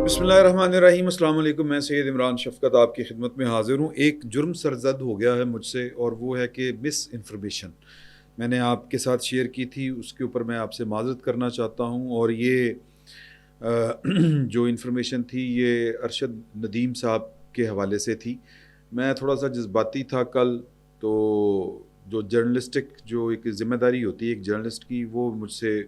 بسم اللہ الرحمن الرحیم۔ السلام علیکم، میں سید عمران شفقت آپ کی خدمت میں حاضر ہوں۔ ایک جرم سرزد ہو گیا ہے مجھ سے، اور وہ ہے کہ مس انفارمیشن میں نے آپ کے ساتھ شیئر کی تھی، اس کے اوپر میں آپ سے معذرت کرنا چاہتا ہوں۔ اور یہ جو انفارمیشن تھی یہ ارشد ندیم صاحب کے حوالے سے تھی۔ میں تھوڑا سا جذباتی تھا کل، تو جو جرنلسٹک جو ایک ذمہ داری ہوتی ہے ایک جرنلسٹ کی، وہ مجھ سے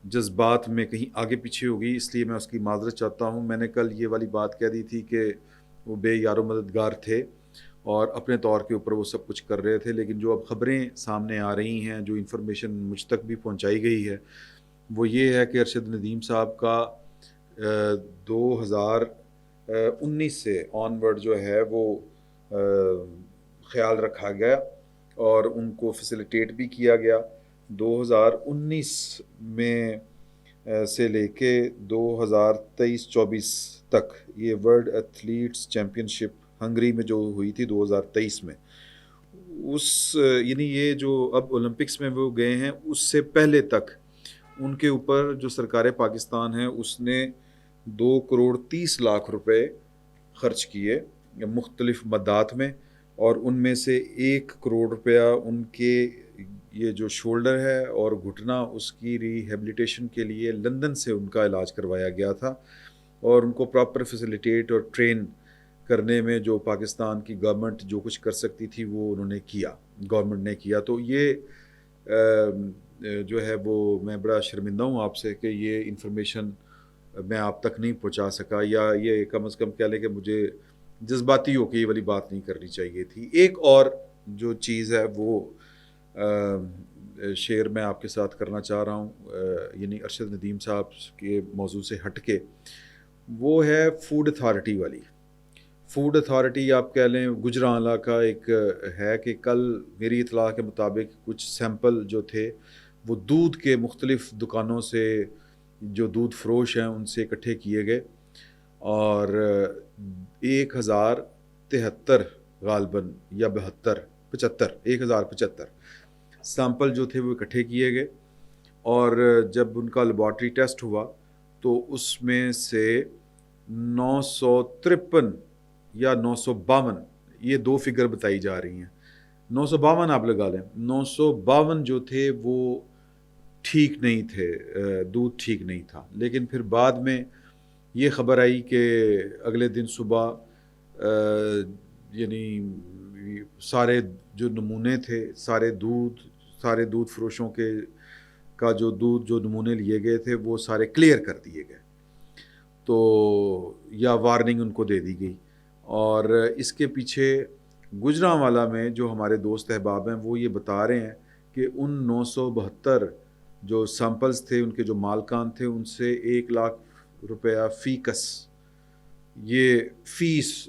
جذبات میں کہیں آگے پیچھے ہو گئی، اس لیے میں اس کی معذرت چاہتا ہوں۔ میں نے کل یہ والی بات کہہ دی تھی کہ وہ بے یار و مددگار تھے اور اپنے طور کے اوپر وہ سب کچھ کر رہے تھے، لیکن جو اب خبریں سامنے آ رہی ہیں، جو انفارمیشن مجھ تک بھی پہنچائی گئی ہے، وہ یہ ہے کہ ارشد ندیم صاحب کا 2019 سے آن ورڈ جو ہے وہ خیال رکھا گیا اور ان کو فیسیلیٹیٹ بھی کیا گیا۔ 2019 میں سے لے کے 2023-24 تک یہ ورلڈ ایتھلیٹس چیمپئن شپ ہنگری میں جو ہوئی تھی 2023 میں، یعنی یہ جو اب اولمپکس میں وہ گئے ہیں، اس سے پہلے تک ان کے اوپر جو سرکار پاکستان ہے اس نے 2,30,00,000 روپے خرچ کیے مختلف مدات میں، اور ان میں سے 1 کروڑ روپیہ ان کے یہ جو شولڈر ہے اور گھٹنا، اس کی ریہیبلیٹیشن کے لیے لندن سے ان کا علاج کروایا گیا تھا، اور ان کو پراپر فیسیلیٹیٹ اور ٹرین کرنے میں جو پاکستان کی گورنمنٹ جو کچھ کر سکتی تھی وہ انہوں نے کیا، گورنمنٹ نے کیا۔ تو یہ جو ہے وہ میں بڑا شرمندہ ہوں آپ سے کہ یہ انفارمیشن میں آپ تک نہیں پہنچا سکا، یا یہ کم از کم کہہ لیں کہ مجھے جذباتی ہو کے یہ والی بات نہیں کرنی چاہیے تھی۔ ایک اور جو چیز ہے وہ شیئر میں آپ کے ساتھ کرنا چاہ رہا ہوں، یعنی ارشد ندیم صاحب کے موضوع سے ہٹ کے، وہ ہے فوڈ اتھارٹی والی۔ فوڈ اتھارٹی آپ کہہ لیں گجرانوالا کا ایک ہے کہ کل میری اطلاع کے مطابق کچھ سیمپل جو تھے وہ دودھ کے مختلف دکانوں سے، جو دودھ فروش ہیں ان سے اکٹھے کیے گئے، اور 1073 غالباً یا 1075 سیمپل جو تھے وہ اکٹھے کیے گئے، اور جب ان کا لیبارٹری ٹیسٹ ہوا تو اس میں سے 953 یا 952، یہ 2 فگر بتائی جا رہی ہیں، 952 آپ لگا لیں، 952 جو تھے وہ ٹھیک نہیں تھے، دودھ ٹھیک نہیں تھا۔ لیکن پھر بعد میں یہ خبر آئی کہ اگلے دن صبح یعنی سارے جو نمونے تھے، سارے دودھ فروشوں کے کا جو نمونے لیے گئے تھے وہ سارے کلیئر کر دیے گئے، تو یا وارننگ ان کو دے دی گئی۔ اور اس کے پیچھے گجرانوالا میں جو ہمارے دوست احباب ہیں وہ یہ بتا رہے ہیں کہ ان 972 جو سیمپلز تھے، ان کے جو مالکان تھے، ان سے 1,00,000 روپیہ فی کس، یہ فیس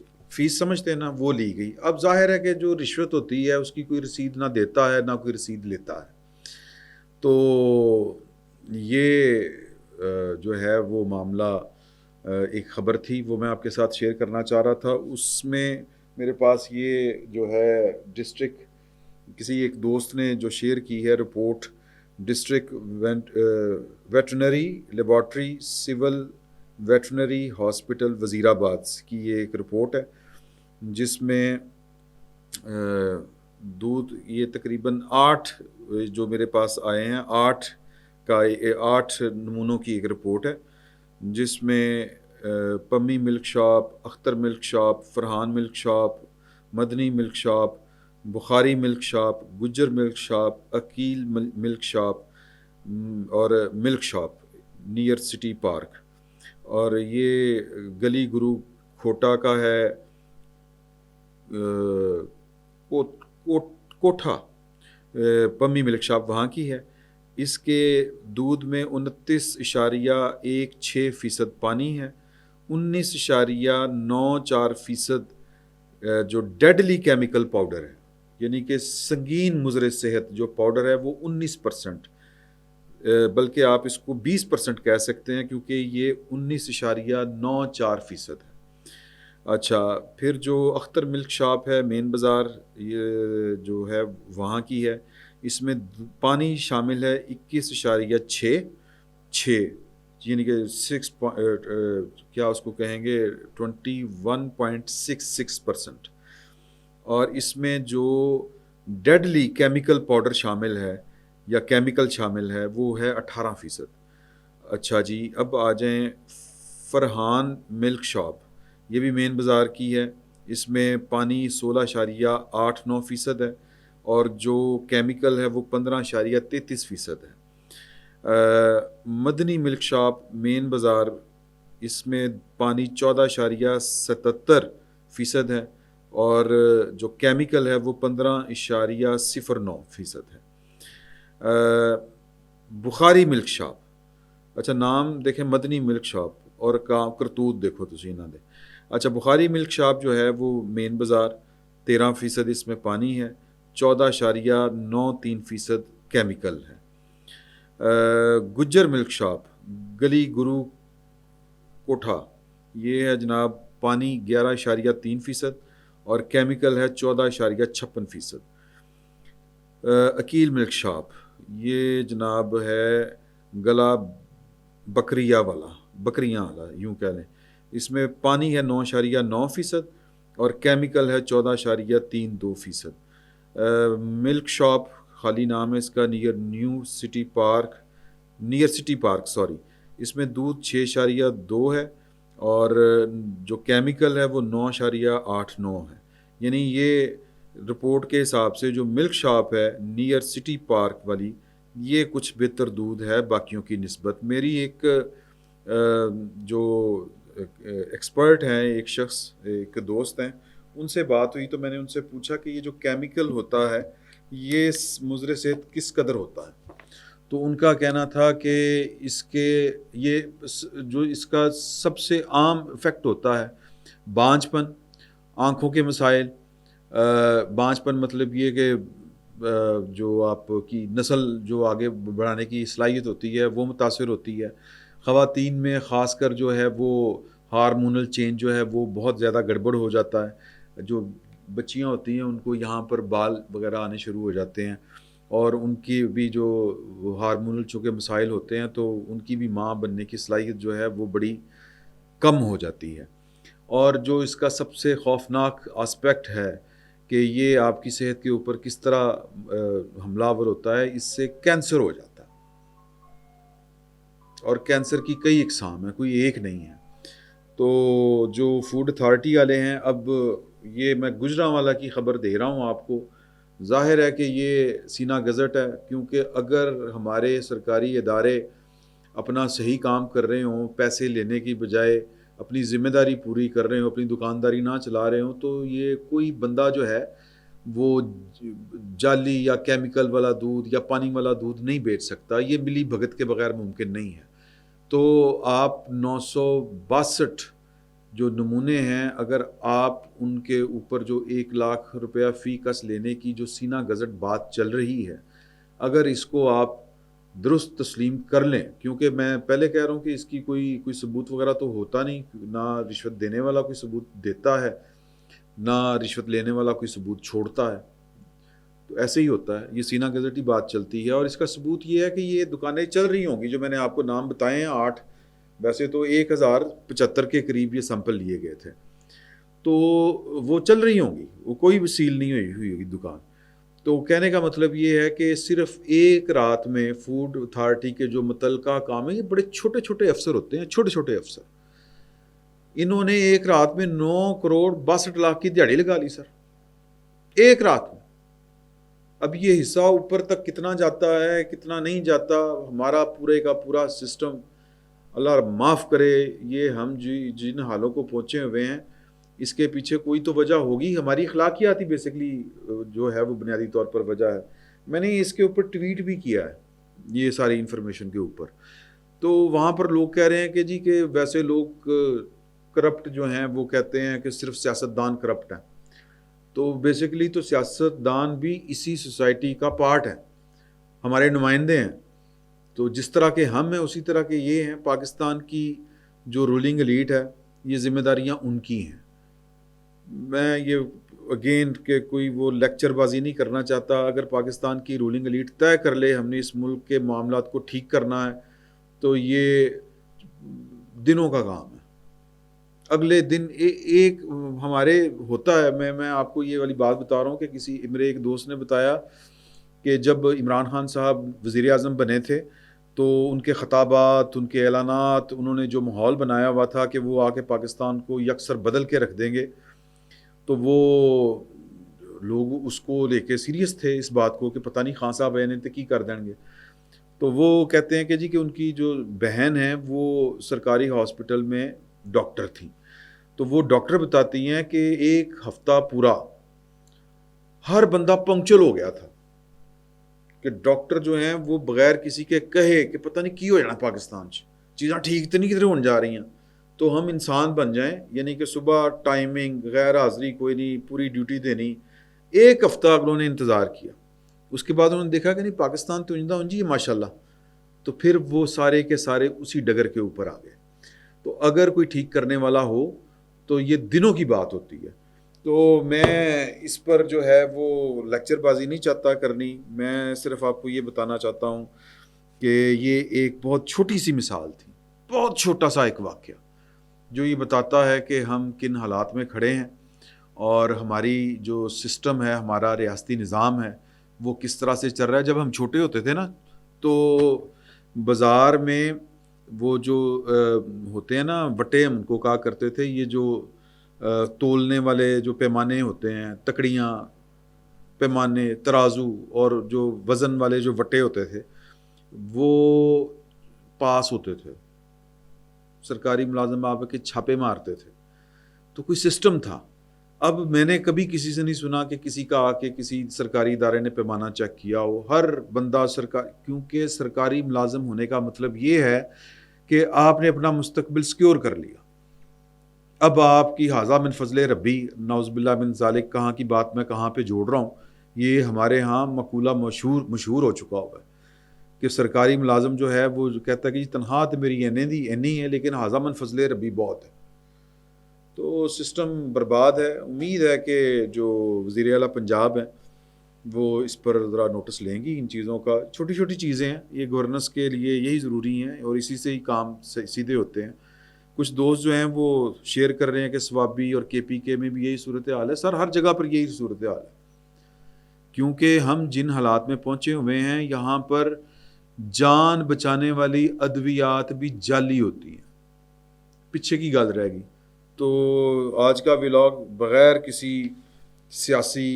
سمجھتے ہیں نا، وہ لی گئی۔ اب ظاہر ہے کہ جو رشوت ہوتی ہے اس کی کوئی رسید نہ دیتا ہے نہ کوئی رسید لیتا ہے، تو یہ جو ہے وہ معاملہ ایک خبر تھی، وہ میں آپ کے ساتھ شیئر کرنا چاہ رہا تھا۔ اس میں میرے پاس یہ جو ہے ڈسٹرکٹ کسی ایک دوست نے جو شیئر کی ہے report, district veterinary laboratory civil veterinary hospital وزیر آباد کی یہ ایک رپورٹ ہے، جس میں دودھ یہ تقریباً 8 جو میرے پاس آئے ہیں، 8 نمونوں کی ایک رپورٹ ہے، جس میں پمی ملک شاپ، اختر ملک شاپ، فرحان ملک شاپ، مدنی ملک شاپ، بخاری ملک شاپ، گجر ملک شاپ، عقیل ملک شاپ اور ملک شاپ نیئر سٹی پارک، اور یہ گلی گرو کھوٹا کا ہے، کوٹھا پمی ملک شاپ وہاں کی ہے۔ اس کے دودھ میں 29.16% پانی ہے، 19.94% جو ڈیڈلی کیمیکل پاؤڈر ہے، یعنی کہ سنگین مضر صحت جو پاؤڈر ہے وہ 19%، بلکہ آپ اس کو 20% کہہ سکتے ہیں، کیونکہ یہ 19.94% ہے۔ اچھا، پھر جو اختر ملک شاپ ہے مین بازار یہ جو ہے وہاں کی ہے، اس میں پانی شامل ہے 21.66، یعنی کہ کیا اس کو کہیں گے 21.66%. اور اس میں جو ڈیڈلی کیمیکل پاؤڈر شامل ہے یا کیمیکل شامل ہے وہ ہے 18%. اچھا جی، اب آ جائیں فرحان ملک شاپ، یہ بھی مین بازار کی ہے. اس میں پانی 16.89% ہے اور جو کیمیکل ہے وہ 15.33% ہے. مدنی ملک شاپ مین بازار، اس میں پانی 14.77% ہے اور جو کیمیکل ہے وہ 15.09% ہے. بخاری ملک شاپ، اچھا نام دیکھیں مدنی ملک شاپ اور کام کرتوت دیکھو تسی انہاں دے. اچھا بخاری ملک شاپ جو ہے وہ مین بازار 13% اس میں پانی ہے، 14.93% کیمیکل ہے. گجر ملک شاپ گلی گرو کوٹھا، یہ ہے جناب پانی 11.3% اور کیمیکل ہے 14.56%. عقیل ملک شاپ یہ جناب ہے گلا بکریہ والا، بکریاں والا یوں کہہ لیں، اس میں پانی ہے 9.9% اور کیمیکل ہے 14.32%. ملک شاپ خالی نام ہے اس کا، نیئر سٹی پارک اس میں دودھ 6.2 ہے اور جو کیمیکل ہے وہ 9.89 ہے. یعنی یہ رپورٹ کے حساب سے جو ملک شاپ ہے نیئر سٹی پارک والی یہ کچھ بہتر دودھ ہے باقیوں کی نسبت. میری ایک جو ایکسپرٹ ہیں، ایک شخص، ایک دوست ہیں، ان سے بات ہوئی تو میں نے ان سے پوچھا کہ یہ جو کیمیکل ہوتا ہے یہ مضر صحت کس قدر ہوتا ہے. تو ان کا کہنا تھا کہ اس کا سب سے عام افیکٹ ہوتا ہے بانجھ پن، آنکھوں کے مسائل. بانجھ پن مطلب یہ کہ جو آپ کی نسل جو آگے بڑھانے کی صلاحیت ہوتی ہے وہ متاثر ہوتی ہے. خواتین میں خاص کر جو ہے وہ ہارمونل چینج جو ہے وہ بہت زیادہ گڑبڑ ہو جاتا ہے. جو بچیاں ہوتی ہیں ان کو یہاں پر بال وغیرہ آنے شروع ہو جاتے ہیں اور ان کی بھی جو ہارمونل چونکہ مسائل ہوتے ہیں تو ان کی بھی ماں بننے کی صلاحیت جو ہے وہ بڑی کم ہو جاتی ہے. اور جو اس کا سب سے خوفناک آسپیکٹ ہے کہ یہ آپ کی صحت کے اوپر کس طرح حملہ آور ہوتا ہے، اس سے کینسر ہو جاتا ہے. اور کینسر کی کئی اقسام ہیں، کوئی ایک نہیں ہے. تو جو فوڈ اتھارٹی والے ہیں، اب یہ میں گجرانوالہ کی خبر دے رہا ہوں آپ کو، ظاہر ہے کہ یہ سینہ گزٹ ہے، کیونکہ اگر ہمارے سرکاری ادارے اپنا صحیح کام کر رہے ہوں، پیسے لینے کی بجائے اپنی ذمہ داری پوری کر رہے ہوں، اپنی دکانداری نہ چلا رہے ہوں، تو یہ کوئی بندہ جو ہے وہ جعلی یا کیمیکل والا دودھ یا پانی والا دودھ نہیں بیچ سکتا. یہ ملی بھگت کے بغیر ممکن نہیں ہے. تو آپ 962 جو نمونے ہیں، اگر آپ ان کے اوپر جو 1,00,000 روپیہ فی کس لینے کی جو سینہ گزٹ بات چل رہی ہے، اگر اس کو آپ درست تسلیم کر لیں، کیونکہ میں پہلے کہہ رہا ہوں کہ اس کی کوئی ثبوت وغیرہ تو ہوتا نہیں، نہ رشوت دینے والا کوئی ثبوت دیتا ہے، نہ رشوت لینے والا کوئی ثبوت چھوڑتا ہے. تو ایسے ہی ہوتا ہے، یہ سینہ گزٹی بات چلتی ہے. اور اس کا ثبوت یہ ہے کہ یہ دکانیں چل رہی ہوں گی جو میں نے آپ کو نام بتائے ہیں 8، ویسے تو 1075 کے قریب یہ سیمپل لیے گئے تھے، تو وہ چل رہی ہوں گی، وہ کوئی بھی سیل نہیں ہوئی ہوگی دکان. تو کہنے کا مطلب یہ ہے کہ صرف ایک رات میں فوڈ اتھارٹی کے جو متعلقہ کام ہے، یہ بڑے چھوٹے چھوٹے افسر ہوتے ہیں، چھوٹے چھوٹے افسر، انہوں نے ایک رات میں 9,62,00,000 کی دیہڑی لگا لی سر، ایک رات میں. اب یہ حصہ اوپر تک کتنا جاتا ہے کتنا نہیں جاتا، ہمارا پورے کا پورا سسٹم اللہ معاف کرے، یہ ہم جن حالوں کو پہنچے ہوئے ہیں اس کے پیچھے کوئی تو وجہ ہوگی. ہماری اخلاقیات ہی بیسکلی جو ہے وہ بنیادی طور پر وجہ ہے. میں نے اس کے اوپر ٹویٹ بھی کیا ہے یہ ساری انفارمیشن کے اوپر. تو وہاں پر لوگ کہہ رہے ہیں کہ جی کہ ویسے لوگ کرپٹ جو ہیں وہ کہتے ہیں کہ صرف سیاستدان کرپٹ ہیں. تو بیسکلی تو سیاستدان بھی اسی سوسائٹی کا پارٹ ہے، ہمارے نمائندے ہیں. تو جس طرح کے ہم ہیں اسی طرح کے یہ ہیں. پاکستان کی جو رولنگ ایلیٹ ہے یہ ذمہ داریاں ان کی ہیں. میں یہ اگین کہ کوئی وہ لیکچر بازی نہیں کرنا چاہتا. اگر پاکستان کی رولنگ ایلیٹ طے کر لے ہم نے اس ملک کے معاملات کو ٹھیک کرنا ہے تو یہ دنوں کا کام ہے. اگلے دن ایک ہمارے ہوتا ہے، میں آپ کو یہ والی بات بتا رہا ہوں کہ میرے ایک دوست نے بتایا کہ جب عمران خان صاحب وزیر اعظم بنے تھے تو ان کے خطابات، ان کے اعلانات، انہوں نے جو ماحول بنایا ہوا تھا کہ وہ آ کے پاکستان کو یکسر بدل کے رکھ دیں گے، تو وہ لوگ اس کو لے کے سیریس تھے اس بات کو کہ پتہ نہیں خان صاحب آئے تو کی کر دیں گے. تو وہ کہتے ہیں کہ جی کہ ان کی جو بہن ہے وہ سرکاری ہاسپٹل میں ڈاکٹر تھی، تو وہ ڈاکٹر بتاتی ہیں کہ ایک ہفتہ پورا ہر بندہ پنکچل ہو گیا تھا کہ ڈاکٹر جو ہیں وہ بغیر کسی کے کہے کہ پتہ نہیں کی ہو جانا پاکستان چیزاں ٹھیک تو نہیں کدھر ہونے جا رہی ہیں، تو ہم انسان بن جائیں، یعنی کہ صبح ٹائمنگ، غیر حاضری کوئی نہیں، پوری ڈیوٹی دینی. ایک ہفتہ انہوں نے انتظار کیا، اس کے بعد انہوں نے دیکھا کہ نہیں پاکستان تو انجدہ انجی ہے ماشاء اللہ، تو پھر وہ سارے کے سارے اسی ڈگر کے اوپر آ گئے. تو اگر کوئی ٹھیک کرنے والا ہو تو یہ دنوں کی بات ہوتی ہے. تو میں اس پر جو ہے وہ لیکچر بازی نہیں چاہتا کرنی، میں صرف آپ کو یہ بتانا چاہتا ہوں کہ یہ ایک بہت چھوٹی سی مثال تھی، بہت چھوٹا سا ایک واقعہ جو یہ بتاتا ہے کہ ہم کن حالات میں کھڑے ہیں اور ہماری جو سسٹم ہے، ہمارا ریاستی نظام ہے، وہ کس طرح سے چل رہا ہے. جب ہم چھوٹے ہوتے تھے نا تو بازار میں وہ جو ہوتے ہیں نا وٹے، ہم ان کو کہا کرتے تھے، یہ جو تولنے والے جو پیمانے ہوتے ہیں، تکڑیاں، پیمانے، ترازو اور جو وزن والے جو وٹے ہوتے تھے وہ پاس ہوتے تھے. سرکاری ملازم آپ کے چھاپے مارتے تھے، تو کوئی سسٹم تھا. اب میں نے کبھی کسی سے نہیں سنا کہ کسی کا آ کے کسی سرکاری ادارے نے پیمانہ چیک کیا ہو. ہر بندہ کیونکہ سرکاری ملازم ہونے کا مطلب یہ ہے کہ آپ نے اپنا مستقبل سکیور کر لیا. اب آپ کی حاضہ من فضل ربی، نعوذ باللہ من ذالک، کہاں کی بات میں کہاں پہ جوڑ رہا ہوں، یہ ہمارے ہاں مقولہ مشہور ہو چکا ہوا ہے کہ سرکاری ملازم جو ہے وہ کہتا ہے کہ تنخواہ تو میری اینی ہے لیکن حاضہ من فضل ربی بہت ہے. تو سسٹم برباد ہے. امید ہے کہ جو وزیر اعلیٰ پنجاب ہیں وہ اس پر ذرا نوٹس لیں گی. ان چیزوں کا چھوٹی چھوٹی چیزیں ہیں، یہ گورننس کے لیے یہی ضروری ہیں اور اسی سے ہی کام سیدھے ہوتے ہیں. کچھ دوست جو ہیں وہ شیئر کر رہے ہیں کہ سوابی اور کے پی کے میں بھی یہی صورتحال ہے. سر ہر جگہ پر یہی صورتحال ہے، کیونکہ ہم جن حالات میں پہنچے ہوئے ہیں یہاں پر جان بچانے والی ادویات بھی جعلی ہوتی ہیں، پیچھے کی گل رہ گئی. تو آج کا ولاگ بغیر کسی سیاسی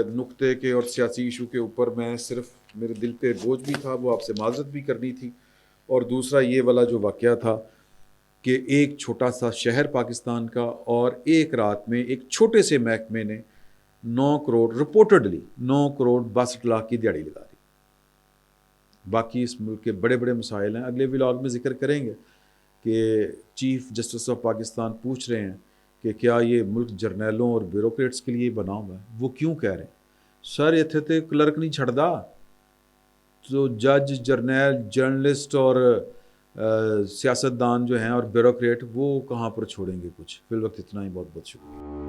نقطے کے اور سیاسی ایشو کے اوپر، میں صرف میرے دل پہ بوجھ بھی تھا، وہ آپ سے معذرت بھی کرنی تھی، اور دوسرا یہ والا جو واقعہ تھا کہ ایک چھوٹا سا شہر پاکستان کا اور ایک رات میں ایک چھوٹے سے محکمے نے 9 کروڑ رپورٹڈلی 9 کروڑ 62 لاکھ کی دیہڑی لگا دی. باقی اس ملک کے بڑے بڑے مسائل ہیں، اگلے ولاگ میں ذکر کریں گے کہ چیف جسٹس آف پاکستان پوچھ رہے ہیں کہ کیا یہ ملک جرنیلوں اور بیوروکریٹس کے لیے بنا ہوا ہے. وہ کیوں کہہ رہے ہیں؟ سر اتنے تے کلرک نہیں چھڑدا، تو جج، جرنیل، جرنلسٹ اور سیاستدان جو ہیں اور بیوروکریٹ وہ کہاں پر چھوڑیں گے کچھ. فی الوقت اتنا ہی، بہت بہت شکریہ.